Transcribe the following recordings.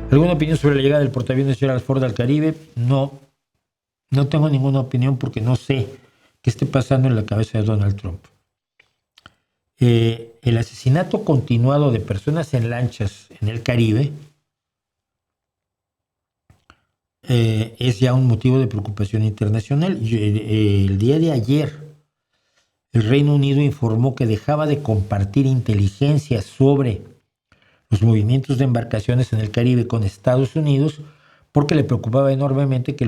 ¿Alguna opinión sobre la llegada del portaaviones Gerald Ford al Caribe? No, no tengo ninguna opinión porque no sé qué esté pasando en la cabeza de Donald Trump. El asesinato continuado de personas en lanchas en el Caribe es ya un motivo de preocupación internacional. El día de ayer, el Reino Unido informó que dejaba de compartir inteligencia sobre los movimientos de embarcaciones en el Caribe con Estados Unidos porque le preocupaba enormemente que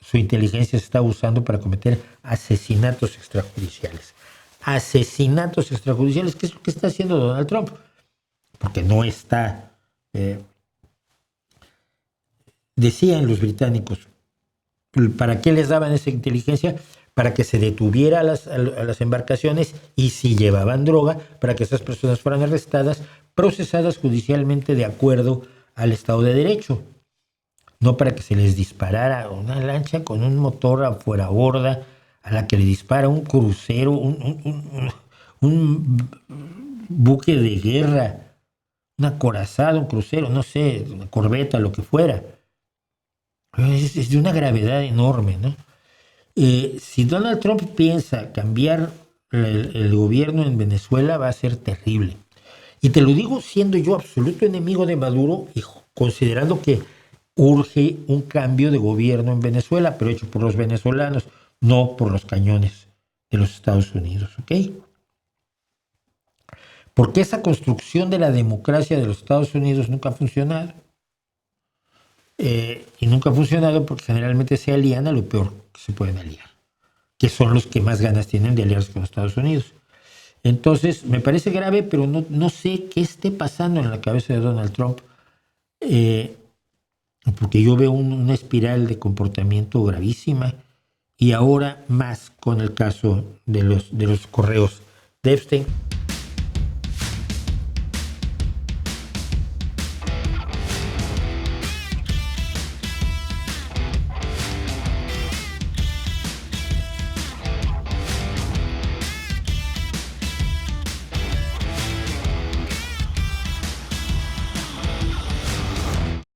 su inteligencia se estaba usando para cometer asesinatos extrajudiciales. Asesinatos extrajudiciales, ¿qué es lo que está haciendo Donald Trump? Porque no está, decían los británicos, ¿para qué les daban esa inteligencia? Para que se detuviera a las embarcaciones y si llevaban droga, para que esas personas fueran arrestadas, procesadas judicialmente de acuerdo al Estado de Derecho. No para que se les disparara una lancha con un motor afuera borda a la que le dispara un crucero, un buque de guerra, un acorazado, un crucero, no sé, una corbeta, lo que fuera. Es de una gravedad enorme, ¿no? Si Donald Trump piensa cambiar el gobierno en Venezuela, va a ser terrible. Y te lo digo siendo yo absoluto enemigo de Maduro y considerando que urge un cambio de gobierno en Venezuela, pero hecho por los venezolanos, no por los cañones de los Estados Unidos, ¿ok? Porque esa construcción de la democracia de los Estados Unidos nunca ha funcionado. Y nunca ha funcionado porque generalmente se alían a lo peor que se pueden aliar, que son los que más ganas tienen de aliarse con los Estados Unidos. Entonces, me parece grave, pero no sé qué esté pasando en la cabeza de Donald Trump, porque yo veo una espiral de comportamiento gravísima y ahora más con el caso de los correos de Epstein.